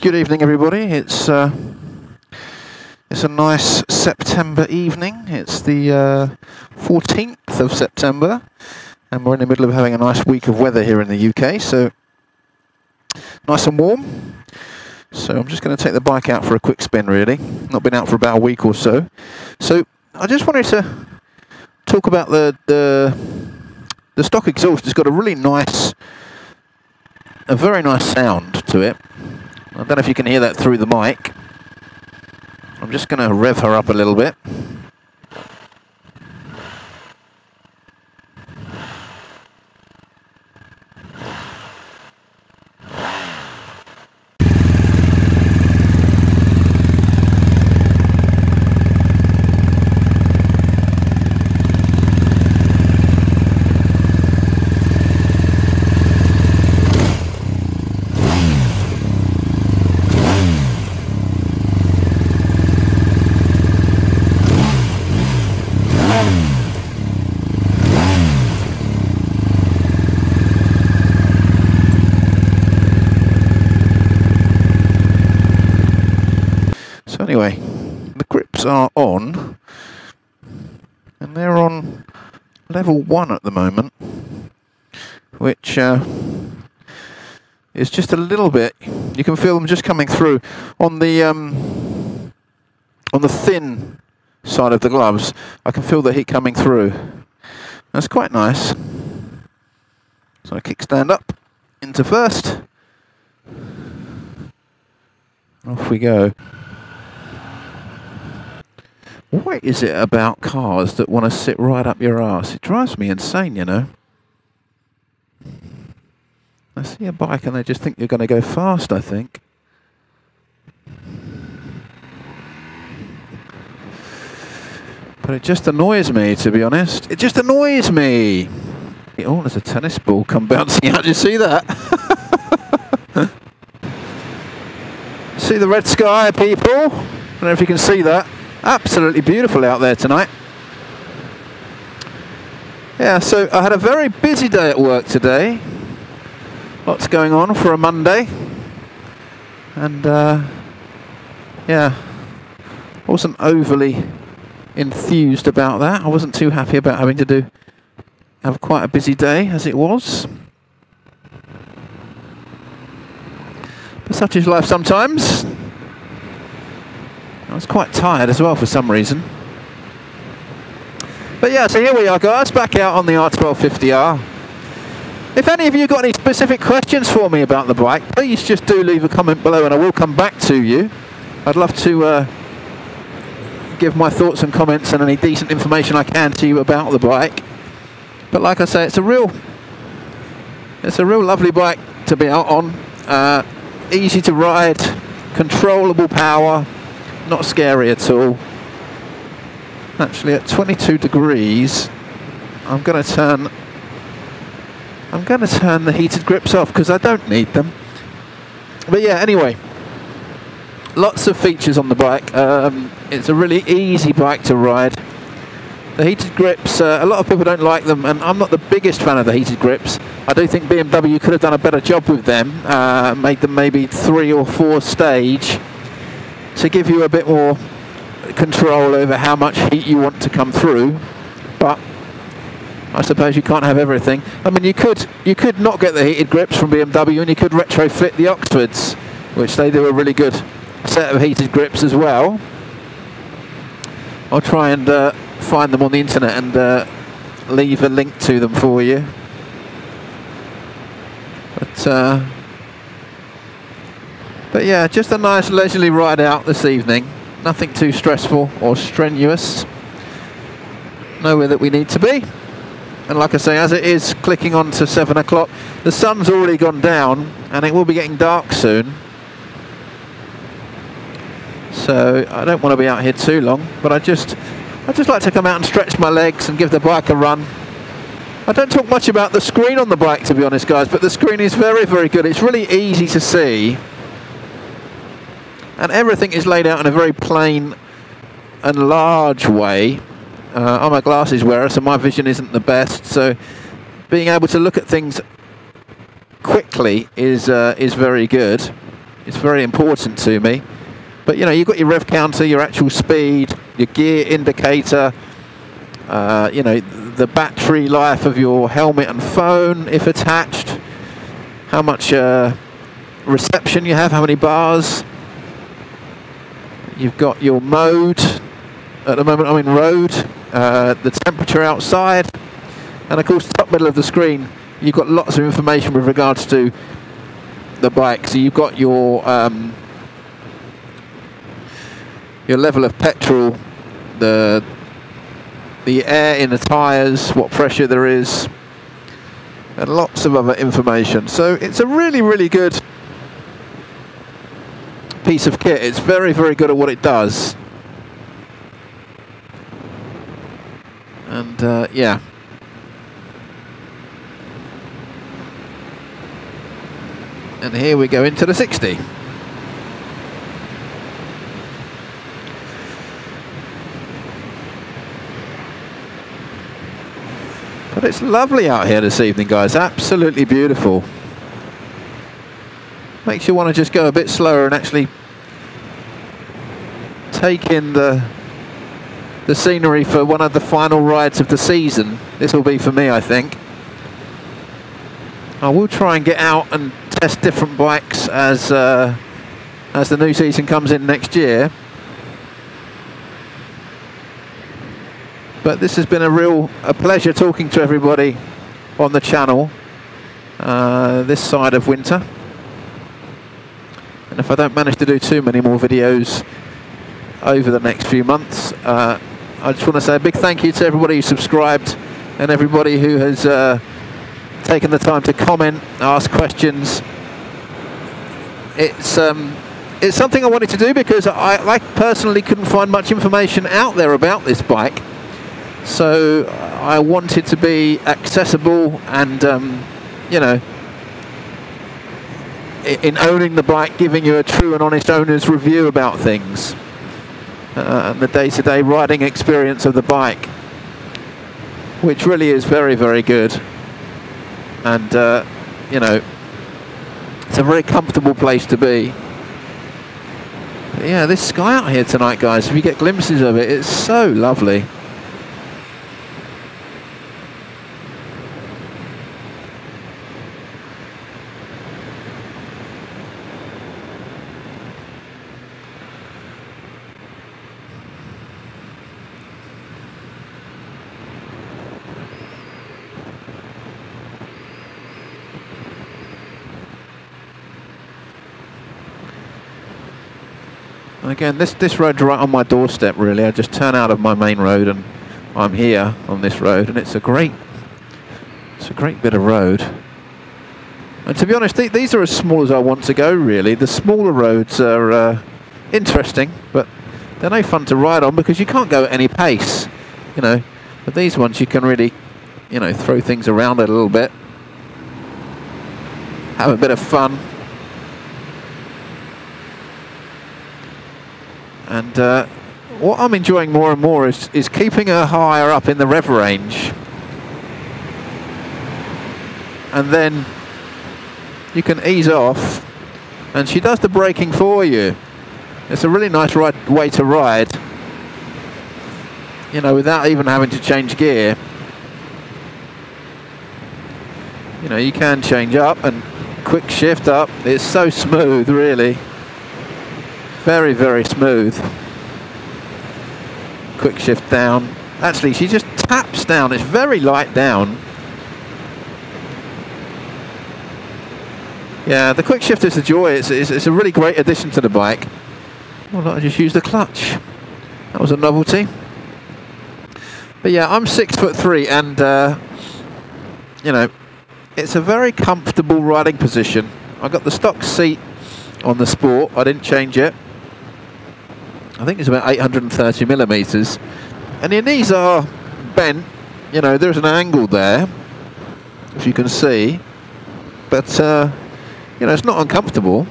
Good evening, everybody. It's a nice September evening. It's the 14th of September, and we're in the middle of having a nice week of weather here in the UK, so nice and warm. So I'm just going to take the bike out for a quick spin, really. Not been out for about a week or so. So I just wanted to talk about the stock exhaust. It's got a really nice, a very nice sound to it. I don't know if you can hear that through the mic. I'm just going to rev her up a little bit. Anyway, the grips are on, and they're on level 1 at the moment, which is just a little bit. You can feel them just coming through on the thin side of the gloves. I can feel the heat coming through. That's quite nice. So I kickstand up into first. Off we go. What is it about cars that want to sit right up your arse? It drives me insane, you know. I see a bike and they just think you're going to go fast, I think. But it just annoys me, to be honest. It just annoys me. Oh, there's a tennis ball come bouncing out. Did you see that? See the red sky, people? I don't know if you can see that. Absolutely beautiful out there tonight. Yeah, so I had a very busy day at work today. Lots going on for a Monday. And yeah, wasn't overly enthused about that. I wasn't too happy about having to have quite a busy day as it was. But such is life sometimes. I was quite tired as well for some reason. But yeah, so here we are, guys, back out on the R1250R. If any of you got any specific questions for me about the bike, please just do leave a comment below and I will come back to you. I'd love to give my thoughts and comments and any decent information I can to you about the bike. But like I say, it's a real lovely bike to be out on. Easy to ride, controllable power. Not scary at all. Actually, at 22 degrees, I'm going to turn the heated grips off because I don't need them. But yeah, anyway, lots of features on the bike. It's a really easy bike to ride. The heated grips, a lot of people don't like them, and I'm not the biggest fan of the heated grips. I do think BMW could have done a better job with them, made them maybe 3 or 4 stage. To give you a bit more control over how much heat you want to come through, but I suppose you can't have everything. I mean, you could not get the heated grips from BMW, and you could retrofit the Oxfords, which they do a really good set of heated grips as well. I'll try and find them on the internet and leave a link to them for you. But yeah, just a nice leisurely ride out this evening. Nothing too stressful or strenuous. Nowhere that we need to be. And like I say, as it is clicking on to 7 o'clock, the sun's already gone down and it will be getting dark soon. So I don't want to be out here too long, but I just like to come out and stretch my legs and give the bike a run. I don't talk much about the screen on the bike, to be honest, guys, but the screen is very, very good. It's really easy to see. And everything is laid out in a very plain and large way. I'm a glasses wearer, so my vision isn't the best. So being able to look at things quickly is very good. It's very important to me. But you know, you've got your rev counter, your actual speed, your gear indicator, you know, the battery life of your helmet and phone if attached, how much reception you have, how many bars. You've got your mode. At the moment I'm in road, the temperature outside, and of course top middle of the screen you've got lots of information with regards to the bike. So you've got your level of petrol, the air in the tyres, what pressure there is, and lots of other information. So it's a really, really good piece of kit. It's very, very good at what it does. And yeah. And here we go into the 60. But it's lovely out here this evening, guys. Absolutely beautiful. Makes you want to just go a bit slower and actually take in the scenery for one of the final rides of the season. This will be for me, I think. I will try and get out and test different bikes as the new season comes in next year. But this has been a pleasure talking to everybody on the channel this side of winter. And if I don't manage to do too many more videos over the next few months, I just want to say a big thank you to everybody who subscribed and everybody who has taken the time to comment, ask questions. It's something I wanted to do because I personally couldn't find much information out there about this bike. So I wanted to be accessible and, you know, in owning the bike, giving you a true and honest owner's review about things. And the day-to-day riding experience of the bike, which really is very, very good. And, you know, it's a very comfortable place to be. But yeah, this sky out here tonight, guys, if you get glimpses of it, it's so lovely. Again, this road's right on my doorstep, really. I just turn out of my main road and I'm here on this road, and it's a great bit of road. And to be honest, these are as small as I want to go, really. The smaller roads are interesting, but they're no fun to ride on because you can't go at any pace, you know. But these ones you can really, you know, throw things around a little bit, have a bit of fun. And what I'm enjoying more and more is keeping her higher up in the rev range. And then you can ease off, and she does the braking for you. It's a really nice way to ride, you know, without even having to change gear. You know, you can change up and quick shift up. It's so smooth, really. Very, very smooth. Quick shift down. Actually, she just taps down. It's very light down. Yeah, the quick shift is a joy. It's a really great addition to the bike. Well, I just used the clutch. That was a novelty. But yeah, I'm 6'3", and you know, it's a very comfortable riding position. I got the stock seat on the Sport. I didn't change it. I think it's about 830 millimeters, and your knees are bent. You know, there's an angle there, if you can see, but you know, it's not uncomfortable,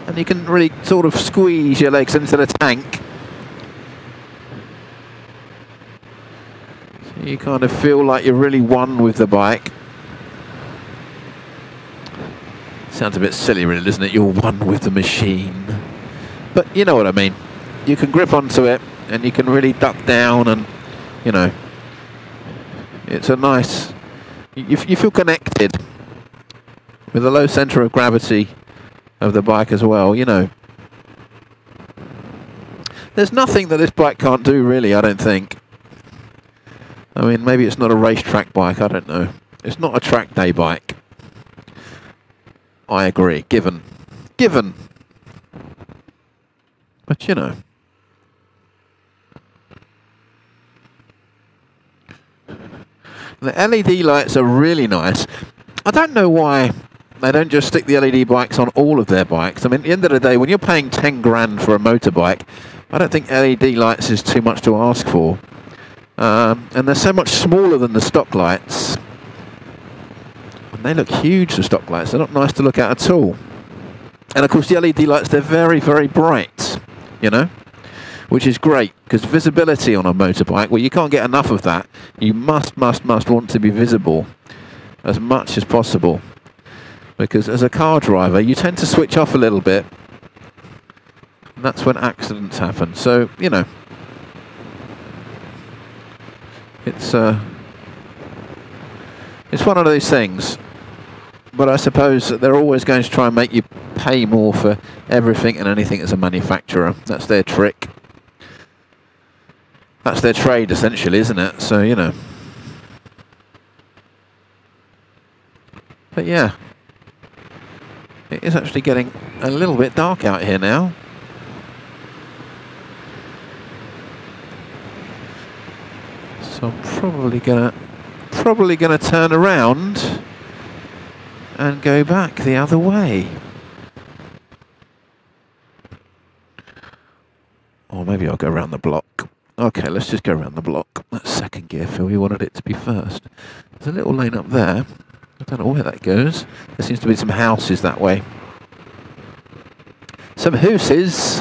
and you can really sort of squeeze your legs into the tank, so you kind of feel like you're really one with the bike. Sounds a bit silly really, doesn't it? You're one with the machine. But you know what I mean. You can grip onto it and you can really duck down, and you know, it's a nice, you feel connected with the low centre of gravity of the bike as well, you know. There's nothing that this bike can't do really, I don't think. I mean, maybe it's not a racetrack bike, I don't know. It's not a track day bike. I agree, given. But you know. The LED lights are really nice. I don't know why they don't just stick the LED bikes on all of their bikes. I mean, at the end of the day, when you're paying 10 grand for a motorbike, I don't think LED lights is too much to ask for. And they're so much smaller than the stock lights. And they look huge, the stock lights. They're not nice to look at at all. And of course, the LED lights, they're very, very bright, you know, which is great, because visibility on a motorbike, well, you can't get enough of that. You must want to be visible as much as possible. Because as a car driver, you tend to switch off a little bit. And that's when accidents happen. So, you know, it's one of those things. But I suppose that they're always going to try and make you pay more for everything and anything as a manufacturer. That's their trick. That's their trade, essentially, isn't it? So, you know. But yeah, it is actually getting a little bit dark out here now. So I'm probably gonna turn around and go back the other way. Or maybe I'll go around the block. Okay, let's just go around the block. That's second gear, Phil. We wanted it to be first. There's a little lane up there. I don't know where that goes. There seems to be some houses that way. Some houses.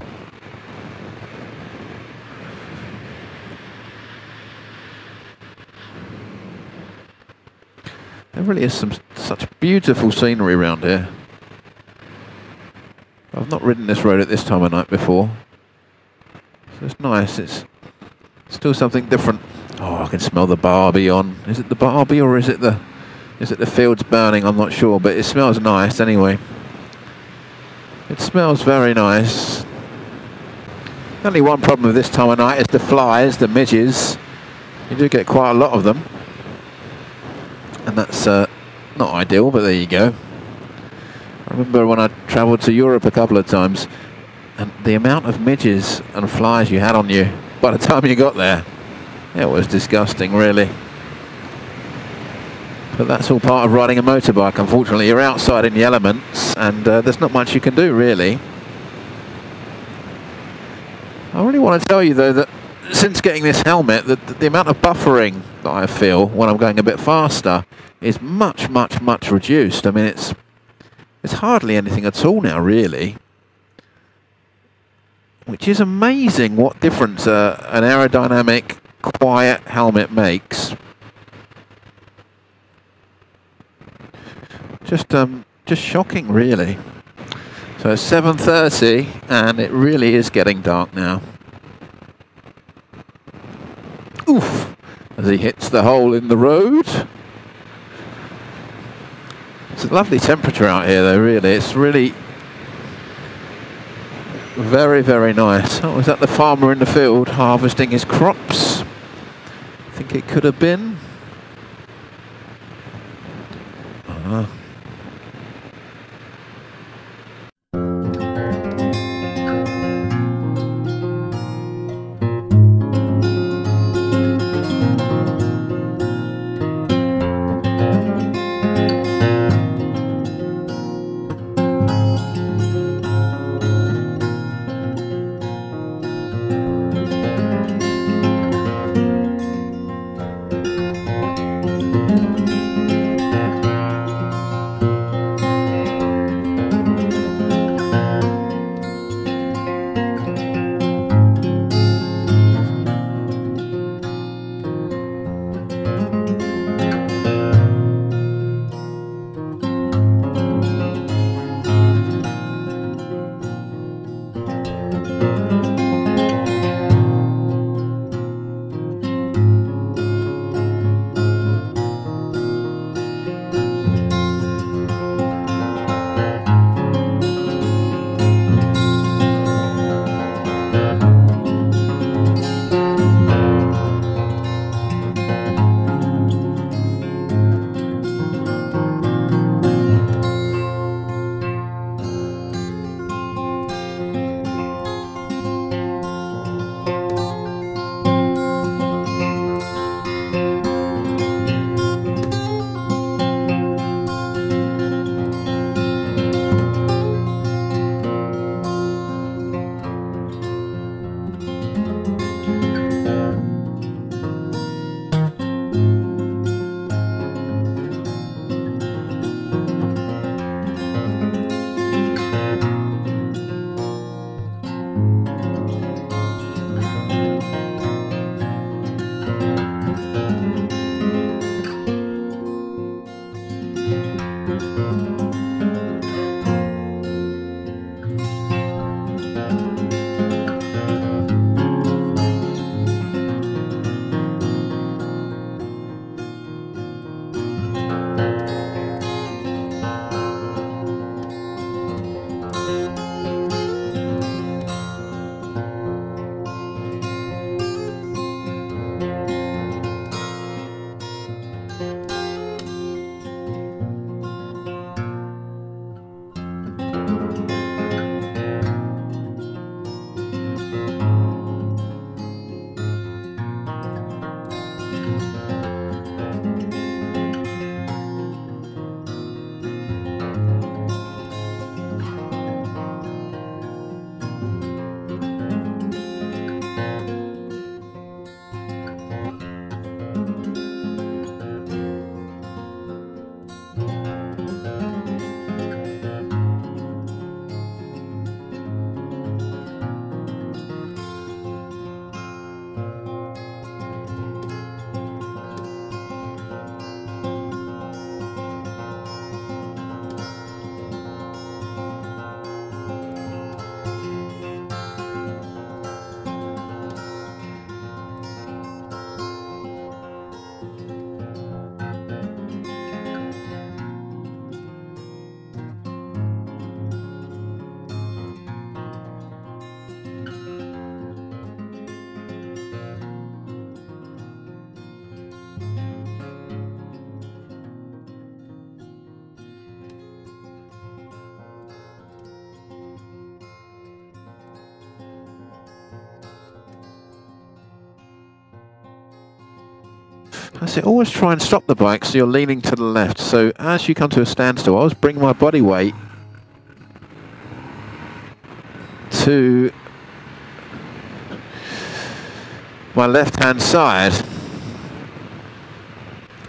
There really is such beautiful scenery around here. I've not ridden this road at this time of night before. So it's nice. It's still something different. Oh, I can smell the Barbie on. Is it the Barbie or is it the fields burning? I'm not sure, but it smells nice anyway. It smells very nice. Only one problem with this time of night is the flies, the midges. You do get quite a lot of them. And that's not ideal, but there you go. I remember when I travelled to Europe a couple of times, and the amount of midges and flies you had on you by the time you got there, it was disgusting, really. But that's all part of riding a motorbike, unfortunately. You're outside in the elements, and there's not much you can do, really. I really want to tell you, though, that since getting this helmet, the amount of buffering that I feel when I'm going a bit faster is much reduced. I mean, it's hardly anything at all now, really. Which is amazing what difference an aerodynamic, quiet helmet makes. Just shocking, really. So it's 7:30, and it really is getting dark now. Oof! As he hits the hole in the road. It's a lovely temperature out here, though, really. It's really very nice. Oh, is that the farmer in the field harvesting his crops? I think it could have been. That's it. Always try and stop the bike so you're leaning to the left. So as you come to a standstill, I always bring my body weight to my left-hand side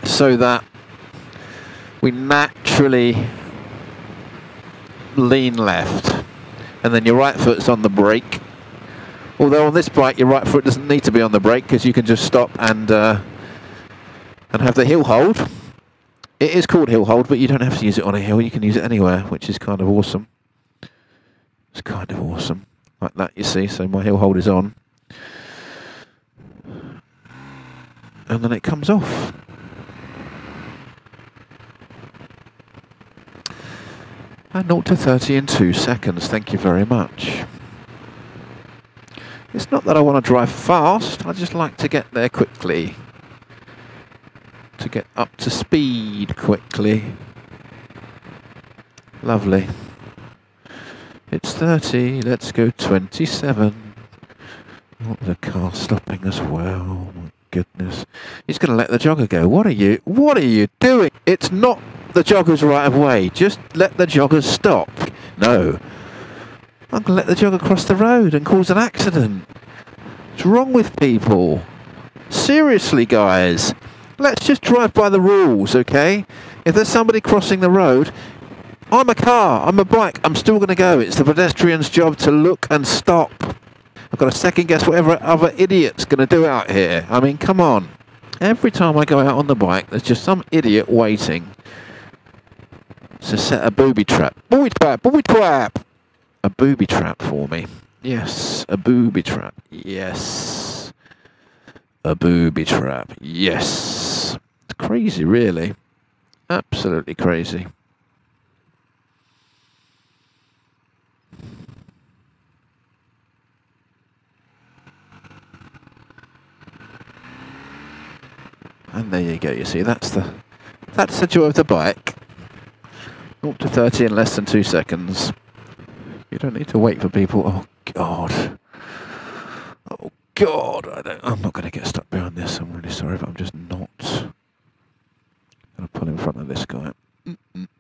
so that we naturally lean left. And then your right foot's on the brake. Although on this bike, your right foot doesn't need to be on the brake because you can just stop and have the hill hold. It is called hill hold, but you don't have to use it on a hill. You can use it anywhere, which is kind of awesome. It's kind of awesome. Like that, you see. So my hill hold is on. And then it comes off. And 0 to 30 in 2 seconds. Thank you very much. It's not that I want to drive fast. I just like to get there quickly. To get up to speed quickly. Lovely. It's 30. Let's go 27. Oh, the car's stopping as well. My goodness. He's going to let the jogger go. What are you doing? It's not the jogger's right of way. Just let the jogger stop. No. I'm going to let the jogger cross the road and cause an accident. What's wrong with people? Seriously, guys. Let's just drive by the rules, okay? If there's somebody crossing the road, I'm a car, I'm a bike, I'm still going to go. It's the pedestrian's job to look and stop. I've got to second guess whatever other idiot's going to do out here. I mean, come on. Every time I go out on the bike, there's just some idiot waiting to set a booby trap. Booby trap, booby trap! A booby trap for me. Yes, a booby trap. Yes. A booby trap. Yes. It's crazy, really. Absolutely crazy. And there you go, you see, that's the joy of the bike. 0 to 30 in less than 2 seconds. You don't need to wait for people. Oh God. Oh God. I'm not going to get stuck behind this. I'm really sorry, but I'm just not going to pull in front of this guy.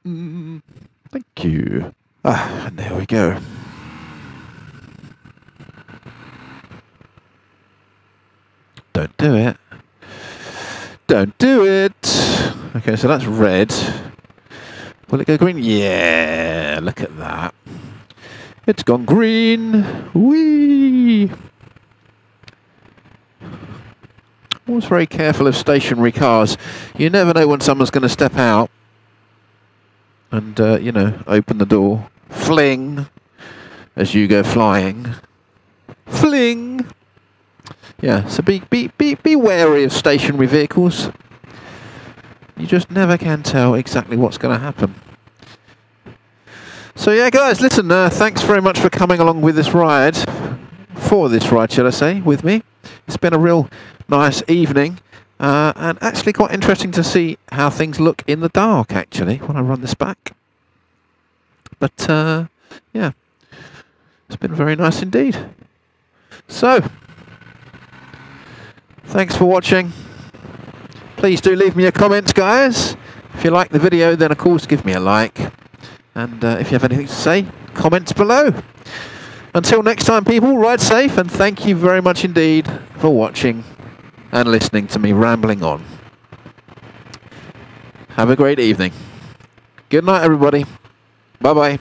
Thank you. Ah, and there we go. Don't do it. Don't do it. Okay, so that's red. Will it go green? Yeah, look at that. It's gone green. Whee! Always very careful of stationary cars. You never know when someone's going to step out and, you know, open the door. Fling! As you go flying. Fling! Yeah, so be wary of stationary vehicles. You just never can tell exactly what's going to happen. So yeah, guys, listen, thanks very much for coming along with this ride. For this ride, shall I say, with me. It's been a real nice evening. And actually quite interesting to see how things look in the dark, actually, when I run this back. But, yeah, it's been very nice indeed. So, thanks for watching. Please do leave me a comment, guys. If you like the video, then of course give me a like. And if you have anything to say, comments below. Until next time, people, ride safe, and thank you very much indeed for watching and listening to me rambling on. Have a great evening. Good night, everybody. Bye-bye.